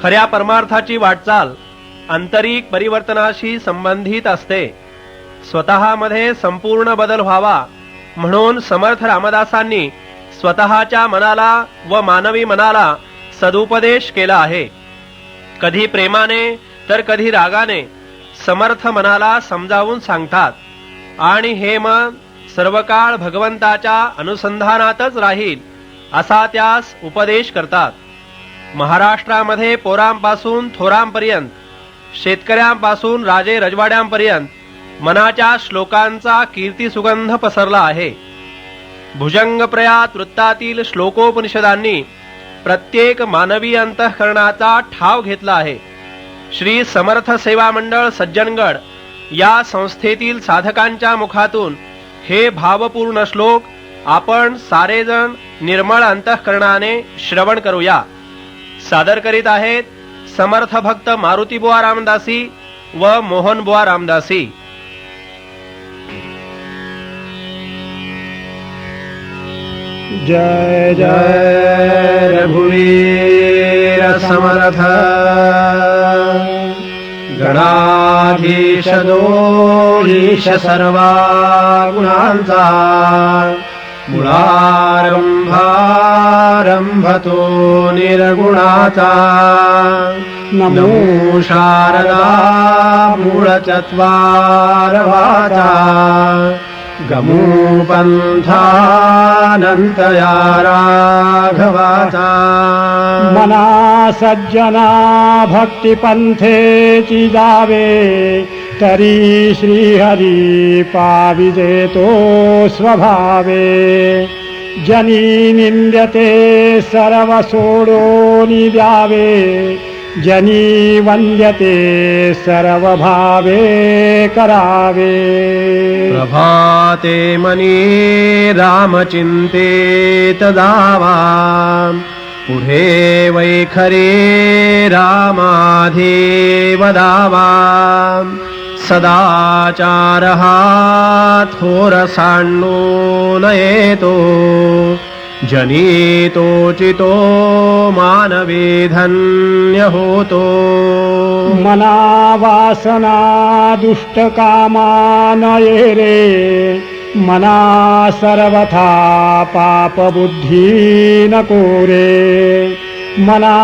खऱ्या परमार्थाची वाटचाल आंतरिक परिवर्तनाशी संबंधित असते. स्वतःमध्ये संपूर्ण बदल व्हावा म्हणून समर्थ रामदासांनी स्वतःच्या मनाला व मानवी मनाला सदुपदेश केला आहे. कधी प्रेमाने तर कधी रागाने समर्थ मनाला समजावून सांगतात आणि हे मन सर्व काळ भगवंताच्या अनुसंधानातच राहील असा त्यास उपदेश करतात. महाराष्ट्रामध्ये पोरांपासून थोरांपर्यंत, शेतकऱ्यांपासून राजे रजवाड्यांपर्यंत मनाच्या श्लोकांचा कीर्ती सुगंध पसरला आहे. भुजंगप्रयात वृत्तातील श्लोकोपनिषदांनी प्रत्येक मानवी अंतःकरणाचा ठाव घेतला आहे. श्री समर्थ सेवा मंडळ सज्जनगड या संस्थेतील साधकांच्या मुखातून हे भावपूर्ण श्लोक आपण सारेजण निर्मळ अंतःकरणाने श्रवण करूया. सादर करीत आहेत समर्थ भक्त मारुतीबुवा रामदासी व मोहनबुवा रामदासी. जय जय रघुवीर समर्थ गणाधीश दोषीश सर्वा गुणांचा मुळारंभारंभतो निर्गुणाचा नमो शारदा मूळचत्वारवाचा गमो पंथानंतया राघवाचा मना सज्जना भक्तिपंथेची जावे तरी श्रीहरी पाविजेतो स्वभावे जनी निंद्यते सर्व सोडोनी द्यावे जनी वंद्यते सर्व भावे करावे प्रभाते मनी रामचिंतेत जावा पुढे वैखरे रामाधेव दावा सदाचार हा थोर सांडून येतो जनितोचितो मानवी धन्य होतो मना वासना दुष्ट कामा नये रे मना सर्वथा पाप बुद्धी नको रे मना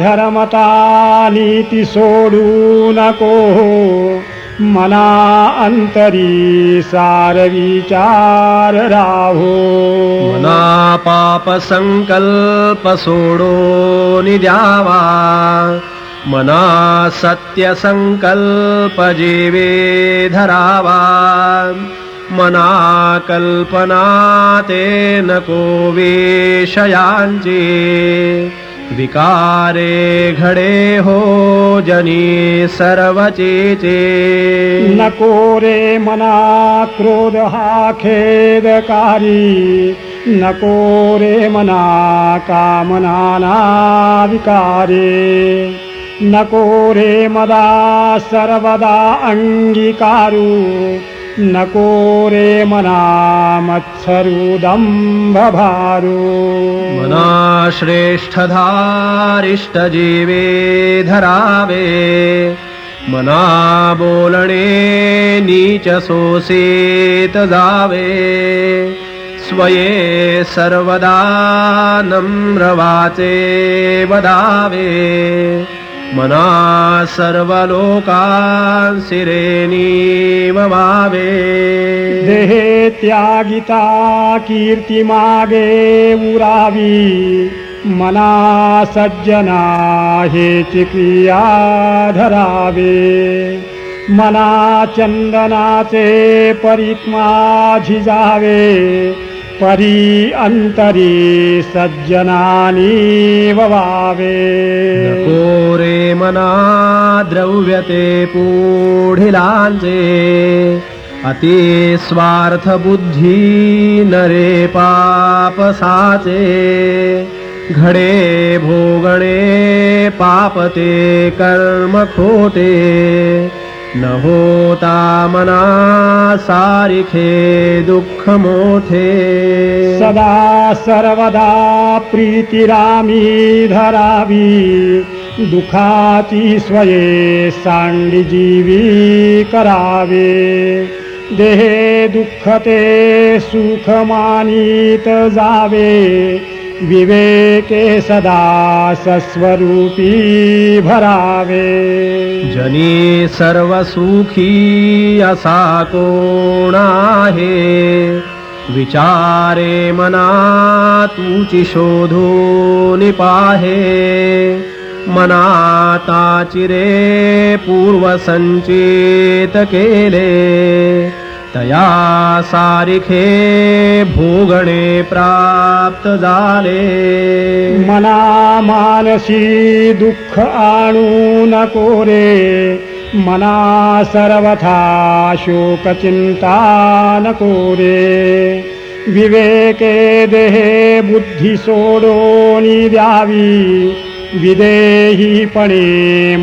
धर्मता नीती सोडू नको मना अंतरी सार विचार राहो मना पाप संकल्प सोडून द्यावा मना सत्य संकल्प जीवे धरावा मना कल्पना ते नको विषयांची विकारे घडे हो जनी सर्वचीचे नको रे मना क्रोध हा खेदकारी नको रे मना कामना विकारे नको रे मदा सर्वदा अंगीकारू नको रे मना मत्सरुदंभ भारू मना श्रेष्ठ धारिष्ट जीवे धरावे मना बोलणे नीच सोसित जावे स्वये सर्वदा नम्र वाचे वदावे मना सर्व लोकांसिरेनी ववावे देहे त्यागिता कीर्ती मागे उरावी मना सज्जना हेची क्रिया धरावे मना चंदनाचे परित्मा झिजावे परी अंतरी सज्जनानी ववावे नको रे मना द्रव्यते पुढिलांचे अति स्वार्थ बुद्धी नरे पापसाचे घडे भोगणे पापते कर्म खोटे न होता मना सारिखे दुःख मोठे सदा सर्वदा प्रीतिरामी धरावी दुखाची स्वये सांडी जीवी करावे देहे दुःखते सुख मानित जावे विवेके सदा सस्वरूपी भरावे जनी सर्व सुखी असा कोण आहे विचारे मना तुची शोधून पाहे मनाताची रे पूर्व संचित केले तया सारिखे भोगणे प्राप्त झाले मना मानसी दुःख आणू नको रे मना सर्वथा शोक चिंता नको रे विवेके देहे बुद्धी सोडोनी द्यावी विदेहीपणे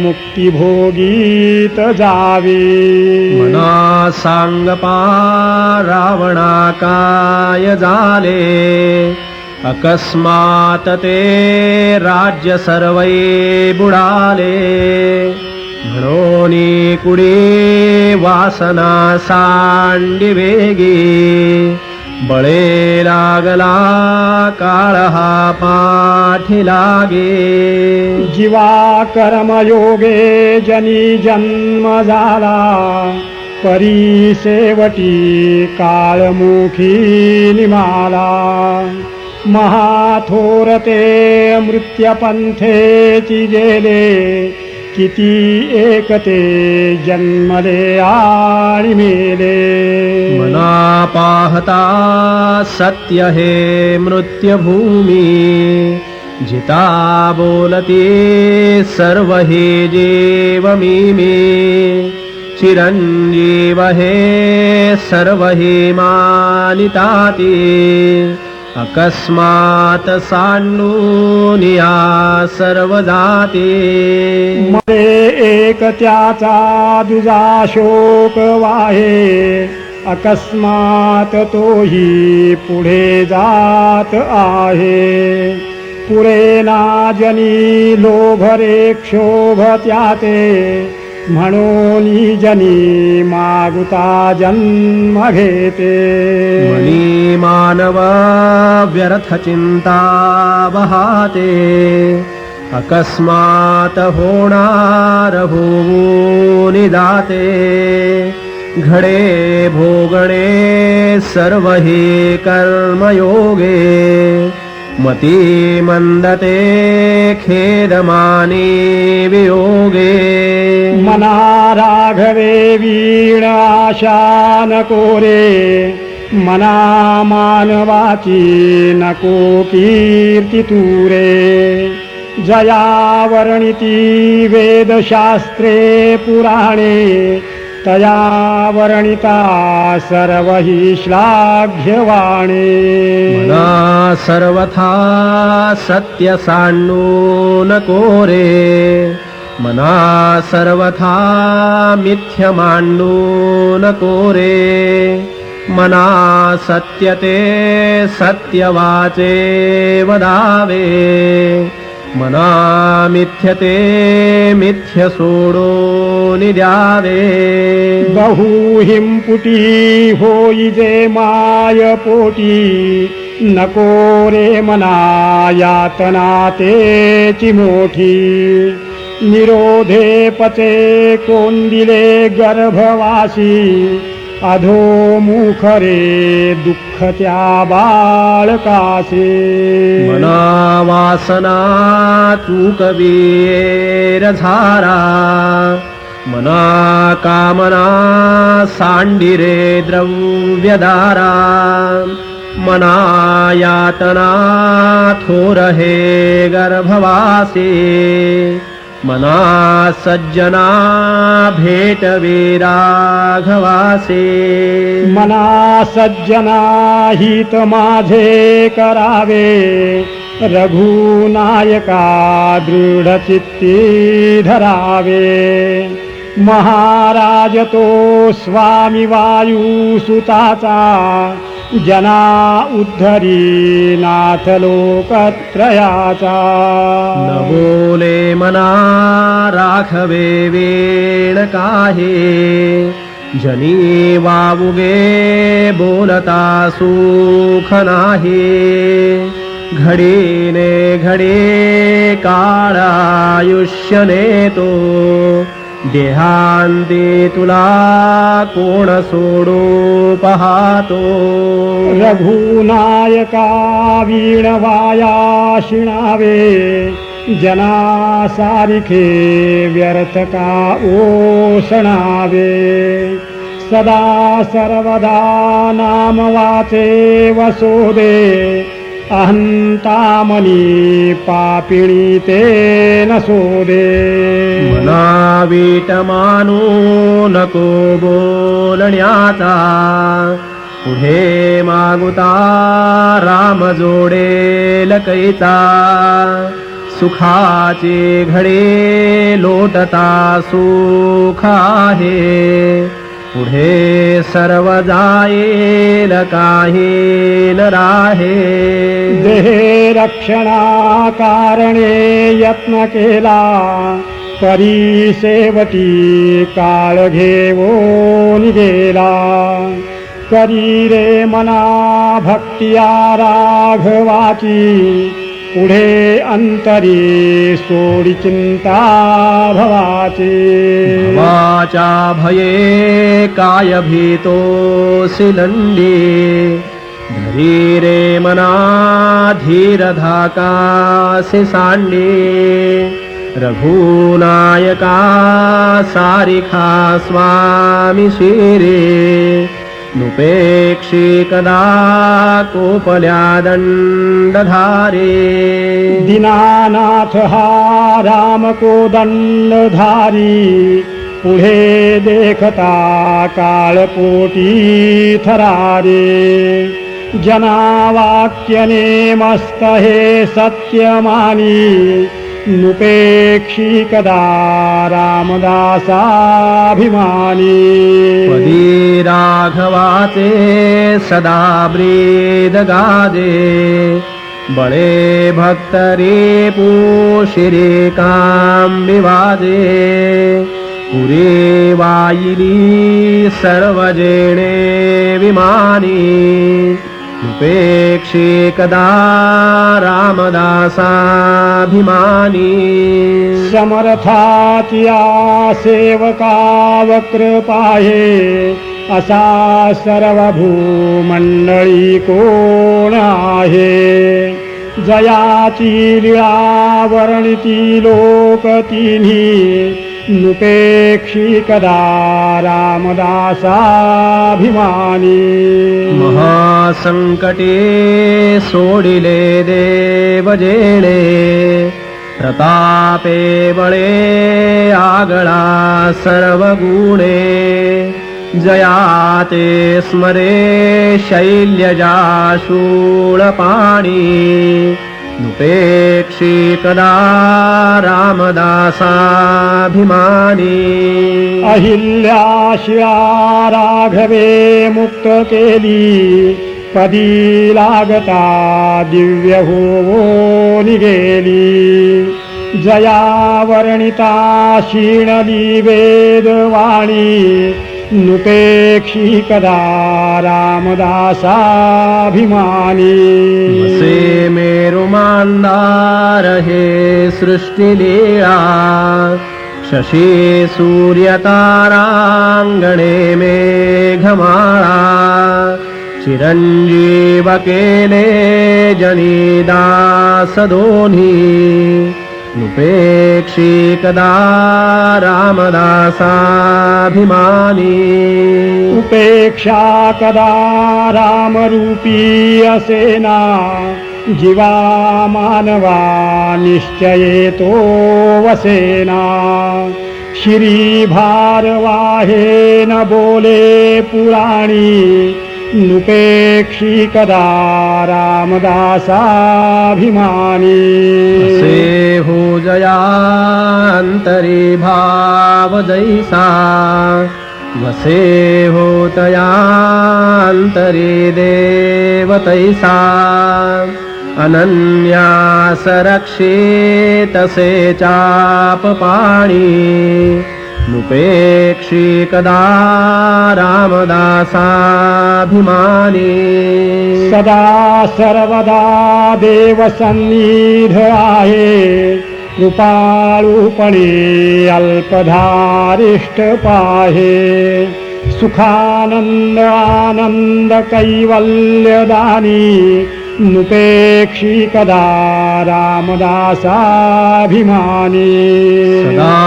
मुक्ती भोगीत जावी मना सांग पा रावणा काय झाले अकस्मात ते राज्य सर्वै बुडाले म्हणून कुडी वासना सांडी वेगी बळे लागला काळ हा पाठी लागे जीवा कर्मयोगे जनी जन्म झाला परी शेवटी काळमुखी निमाला महाथोरते मृत्युपंथेची गेले किती एकते जन्मले आणि मेले मना पाहता सत्य हे मृत्युभूमी जिता बोलते सर्व हे जीव मी चिरंजीव हे सर्व हे मानिताती अकस्मात सांडून या सर्व जाती मरे एक त्याचा दुजा शोक वाहे अकस्मात तोही पुढे जात आहे पुरे ना जनी लोभ रे क्षोभ त्याते म्हणून जनी मागुता जन्म घेते मनी मानव व्यर्थ चिंता बहाते अकस्मात होणार होऊन जाते घडे भोगणे सर्व हे कर्मयोगे मती मंदते खेदमानी वियोगे मना राघवे वीण आशा नको रे मना मानवाची नको कीर्ती तुरे जया वर्णिती वेदशास्त्रे पुराणे तया वर्णिता सर्व हि श्लाघ्यवाणे मना सर्वथा सत्य सांडू नको रे मना सर्वथा मिथ्य मांडू नको रे मना सत्य ते सत्य वाचे वदावे मना मिथ्य ते मिथ्य सोडून द्यावे बहुहिंपुटी होई जे माय पोटी नको रे मना यातना तेची मोठी निरोधे पचे कोंदिले गर्भवासी अधोमुख रे दुःख त्या बाळकासे मना वासना चूकवीर झारा मना कामना सांडिरे द्रव्यदारा मना यातना थोर हे गर्भवासी मना सज्जना भेटवे राघवासे मना सज्जना हित माझे करावे रघुनायका दृढ चित्ती धरावे महाराज तो स्वामी वायू सुताचा जना उद्धरी नाथ लोकत्रयाचा. न बोले मना राखवे वेण काहे, जनी वावुगे बोलता सुख नाही. घडीने घडी काळायुष्य नेतो, देहांती तुला कोण सोडू पाहतो. रघुनायका वीणवाया शिणावे, जना सारिखे व्यर्थ का ओसणावे. सदा सर्वदा नाम वाचे वसोदे, अहंता मनी पापिणी ते नसोदे. मना वीट मानू नको बोलण्याचा, पुढे मागुता राम जोडेल कैचा. सुखाचे घडे लोटता सुख आहे, पुढे सर्व जाईल काही न राहे. देहे रक्षणा कारणे यत्न केला, परिसेवती काळ घेऊन गेला. करी रे मना भक्तिया राघवाची, पुढे अंतरी सोडी चिंता भवाची. वाचा भये काय भीतो सिलंडी, धरी रे मना धीर धाकासी सांडी. रघुनायका सारिखा स्वामी शिरे, नुपेक्षी कदा कोपल्या दंडधारे. दीनानाथ हा राम को दंडधारी, पुढे देखता काळपोटी थरारे. जना वाक्यने मस्त हे सत्य मानी, नुपेक्षी कदा रामदासाभिमानी. पदी राघवाचे सदा ब्रीद गाजे, बळे भक्त रे पोशिरे काम विवाजे. पुरे वाईली सर्व जेणे विमानी, उपेक्षे कदा रामदासाभिमानी. समर्थातिया सेवका वक्रपाहे, असा सर्व भूमंडळी कोण आहे. जयाची लीळा वर्णिती लोक तिन्ही, नुपेक्षी कदा रामदासाभिमानी. महासंकटे सोडिले देव जेणे, प्रतापे बळे आगळा सर्व गुणे. जयाते स्मरे शैल्यजा शूळपाणी, नुपेक्षी कदा रामदासाभिमानी. अहिल्या शिळा राघवे मुक्त केली, पदी लागता दिव्य होऊन गेली. जया वर्णिता शीणली वेदवाणी, नुपेक्षी कदा रामदासाभिमानी. से मेरु मांदार हे सृष्टि लीळा, शशी सूर्य तारांगणे मेघमाळा. चिरंजीव केले जनी दास दोन्ही, नुपेक्षी कदा रामदासाभिमानी. उपेक्षा कदा रामरूपी असेना, जीवा मानवा निश्चयेतो वसेना. श्री भारवाहे न बोले पुराणी, नुपेक्षी कदा रामदासाभिमानी. से हो जयांतरी भाव जैसा, वसे होतयांतरी देवतैसा अनन्यास रक्षेतसे चापपाणी नुपेक्षी कदा रामदासाभिमानी सदा सर्वदा देवसन्निध आहे कृपाळूपणे अल्पधारिष्ट पाहे सुखानंद आनंद कैवल्यदानी नुपेक्षी कदा रामदासाभिमानी सदा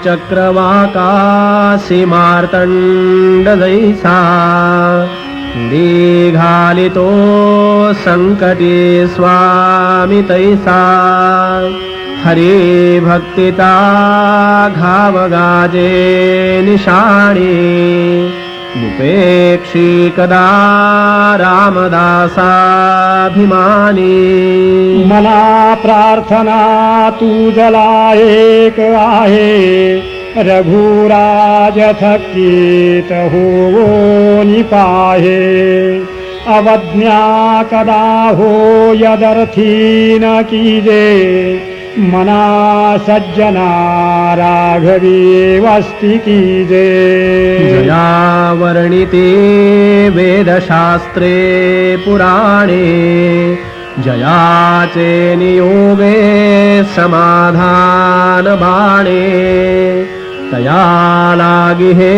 चक्रवाकासी मार्तंड जैसा घालितो संकटी स्वामी तैसा हरी भक्तिता घाव गाजे निशाणी नुपेक्षी कदा रामदासाभिमानी मना प्रार्थना तुझला एक आहे रघुराज थकीत होवो निपाहे अवज्ञा कदा हो यदर्थी न कीजे मना सज्जना राघवी वस्ती कीजे जया वर्णिते वेदशास्त्रे पुराणे जयाचे नियोगे समाधान बाणे तया लागी हे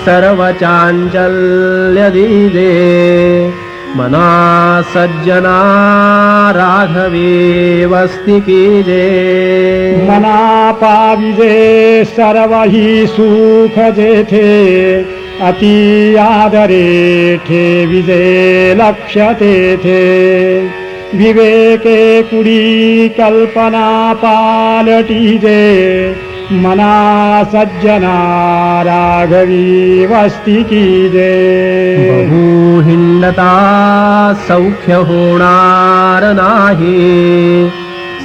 सर्व चांचल्य दीजे मना सज्जना राघवी वस्ती कीजे मना पाविजे सर्व ही सुख जेथे अति आदरे ठेविजे लक्ष तेथे विवेके कुडी कल्पना पालटीजे मना सज्जना राघवी वस्ती कीजे बहु हिंडता सौख्य होणार नाही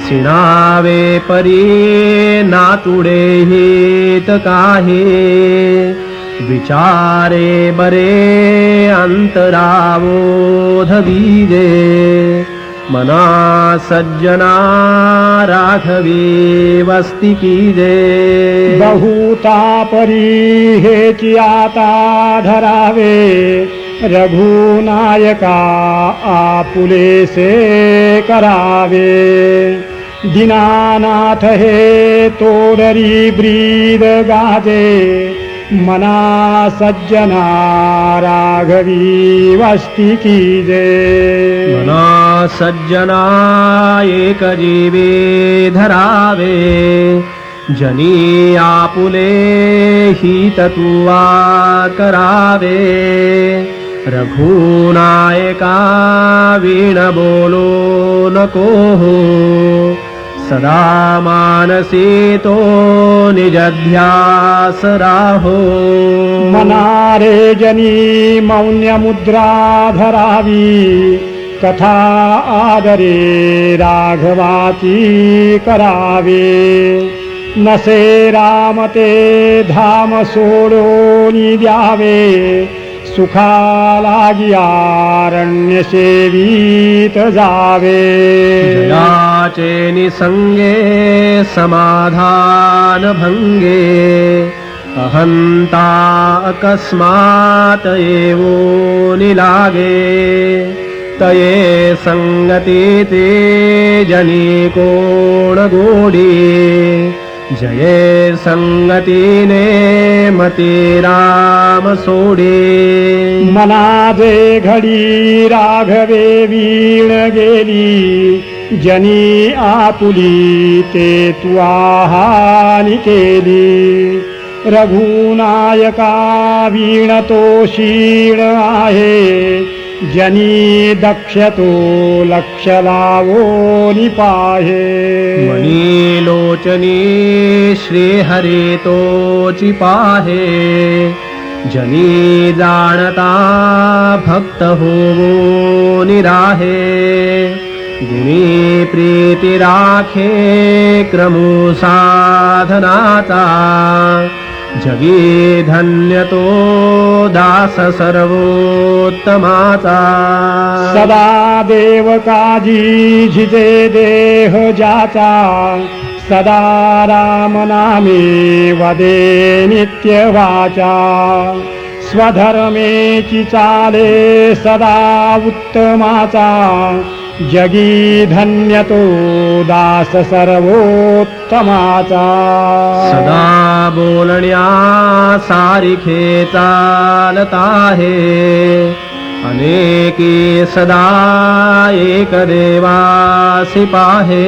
सिणावे परी नातुडे हित काही विचारे बरे अंतरावोध बीजे मना सज्जना राघवी वस्ती कीजे बहुता परी हेची आता धरावे रघुनायका आपुलेसे करावे दीनानाथ हे तोडरी ब्रीद गाजे मना सज्जना राघवी वस्ती कीजे मना सज्जना एक जीवे धरावे जनी आपुले हित तुवा करावे रघुनायका वीण बोलो नको हो सदा मानसी तो निज ध्यास राहो मनारे जनी मौन्य मुद्रा धरावी कथा आदरे राघवाची करावे नसे रामते धाम सोडोनी द्यावे सुखा लागी आरण्य सेवीत जावे जयाचे निसंगे समाधान भंगे अहंता अकस्मात येवो निलागे तये संगती ते जनी कोण गोडी जये संगतीने मती राम सोडे मना जे घडी राघवे वीण गेली जनी आपुली ते तू हानी केली रघुनायका वीण तो शीण आहे जनी दक्षतो लक्ष लावो निपाहे मणी लोचनी श्रीहरी तोची पाहे जनी जाणता भक्त होवो निराहे गुणी प्रीती राखे क्रमू साधनाचा जगी धन्य तो दास सर्वोत्तमाचा सदा देव काजी झिजे देह जाचा सदा राम नामे वदे नित्य वाचा स्वधर्मेची चाले सदा उत्तमाचा जगी धन्य तो दास सर्वोत्तमाचा सदा बोलण्या सारिखे चालत आहे अनेकी सदा एक देवासी पाहे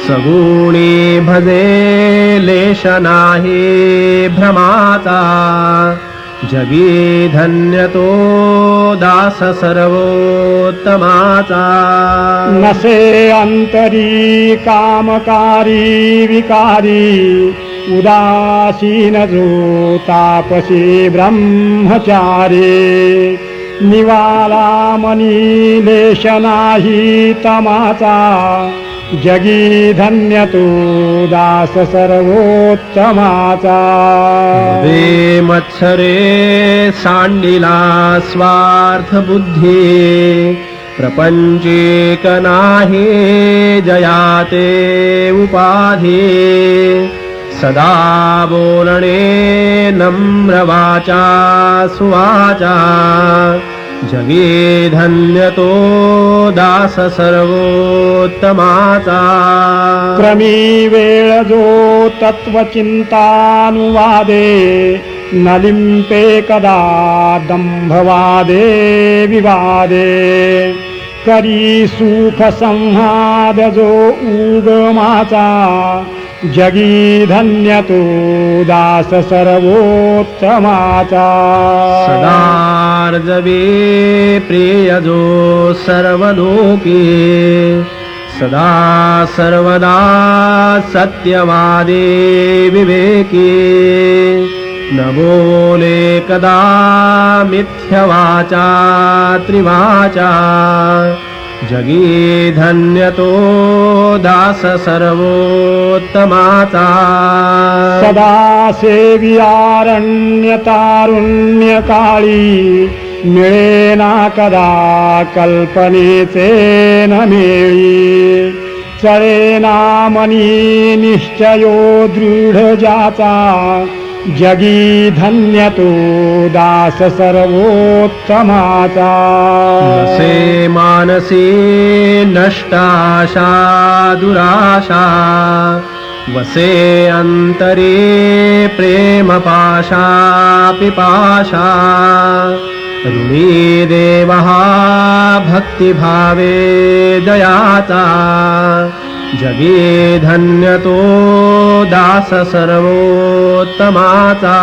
सगुणी भजे लेश नाही भ्रमाचा जगी धन्य तो दास सर्वोत्तमाचा नसे अंतरी कामकारी विकारी उदासीन जो तापसी ब्रह्मचारी निवाला मनी लेश नाही तमाचा जगी धन्य तो दास सर्वोत्तमाचा वे मत्सरे सांडिला स्वार्थ बुद्धी प्रपंचिक नाही जयाते उपाधी सदा बोलणे नम्र वाचा सुवाचा जगी धन्य तो दास सर्वोत्तमाचा क्रमी वेळ जो तत्वचिंतानुवादे न लिंपे कदा दंभवादे विवादे करी सुख संवाद जो उगमाचा जगी धन्य तो दास सर्वोत्तमाचा सदार्जवे प्रिय जो सर्वलोके सदा सर्वदा सत्यवादे विवेकी न बोले कदा मिथ्यवाचा त्रिवाचा जगी धन्य तो दास सर्वोत्तमाचा सदा सेवियारण्य तारुण्य काळी मिळेना कदा कल्पनेचे न मेळी चळेना मनी निश्चयो दृढ जाचा जगी धन्य तो दास सर्वोत्तमाचा नसे मानसी नष्टाशा दुराशा वसे अंतरे प्रेम पाशा पिपाशा ऋणी देवहा भक्तिभावे दयाचा जगी धन्य तो दास सर्वोत्तमाचा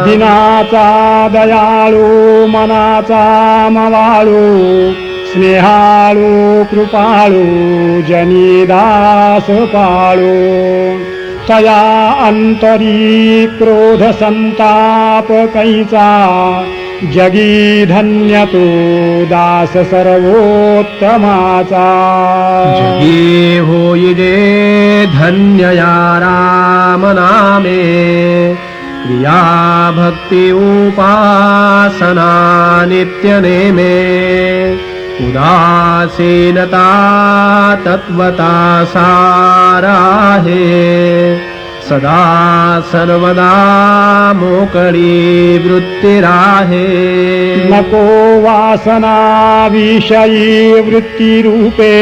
दिनाचा दयाळू मनाचा मवाळू स्नेहाळू कृपाळू जनी दास पाळू तया अंतरी क्रोध संताप कैचा जगी धन्य तो दास सर्वोत्तमाचा जगी होईजे धन्य या राम नामे क्रिया भक्ति उपासना नित्य नेमे उदासीनता तत्वता सारा है सदा सर्वदा मोकळी वृत्ती राहे नको वासना विषयी वृत्ती रूपे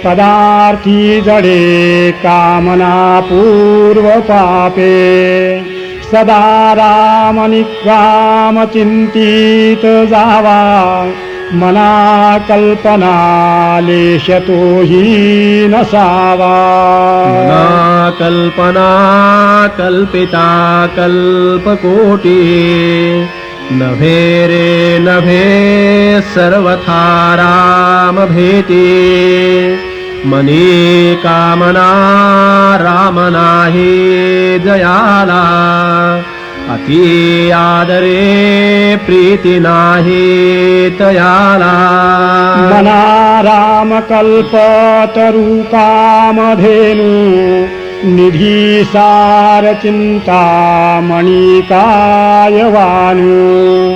पदार्थी जडे कामना पूर्व पापे सदा राम निकाम चिंतित जावा मना कल्पना लेश तोही नसावा मना कल्पना कल्पिता कल्पकोटी नभे रे नभे सर्वथा राम भेटी मनी कामना राम नाही जयाला अति आदरे प्रीती नाही तयाला मना राम कल्प तरू कामधेनु निधी सार चिंतामणी काय वाणू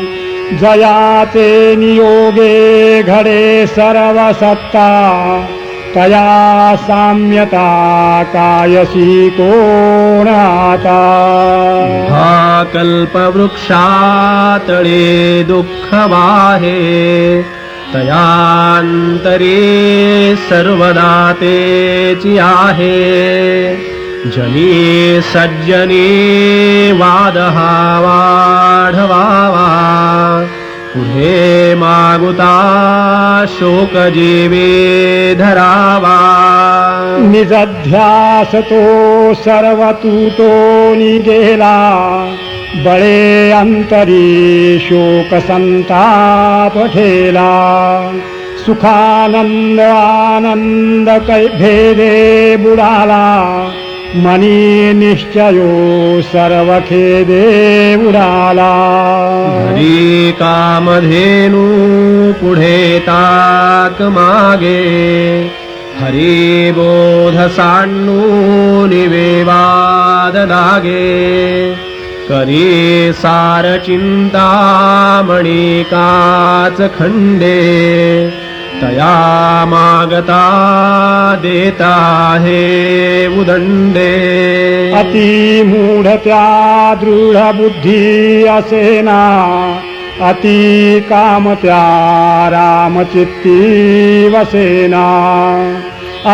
जयाचे नियोगे घडे सर्व सत्ता तया साम्यता कायसी कोण आता हा कल्पवृक्षातळे दुःख वाहे तयांतरे सर्वदा तेची आहे जनी सज्जनी वाद हा वाढवावा पुढे मागुता शोक जीवे धरावा निजध्यास तो सर्व तुटो गेला बळे अंतरी शोक संताप ठेला सुखानंद आनंद कै भेदे बुडाला मनी निश्चयो सर्व खेदे उडाला घरी कामधेनू पुढे ताक मागे हरी बोध सांडू निवेवाद लागे करी सार चिंतामणी काच खंडे तया मागता देता हे उदंडे अति मूढत्या दृढ बुद्धी असेना अति कामत्या रामचित्ती वसेना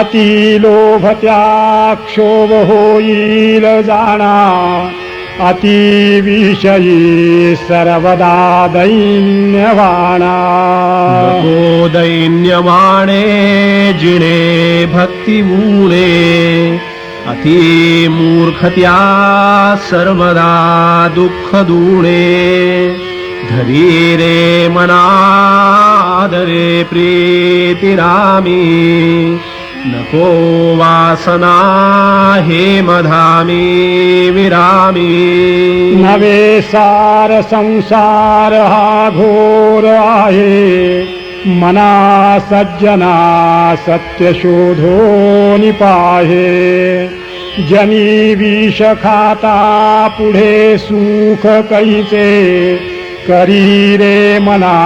अति लोभत्या क्षोभ होईल जाणा अति विषयी सर्वदा दैन्यवाणा नको दैन्यवाणे जिणे भक्ती मुळे अति मूर्खत्या सर्वदा दुःख दुणे धरी रे मनादरे प्रीती रामी नको वासना हे मधामी विरामी नवे सार संसार हा घोर आहे मना सज्जना सत्य शोधो निपाहे जनी विष खाता पुढे सुख कैचे करी रे मना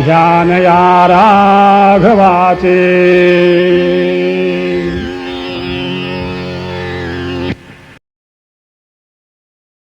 ध्यान या राघवाचे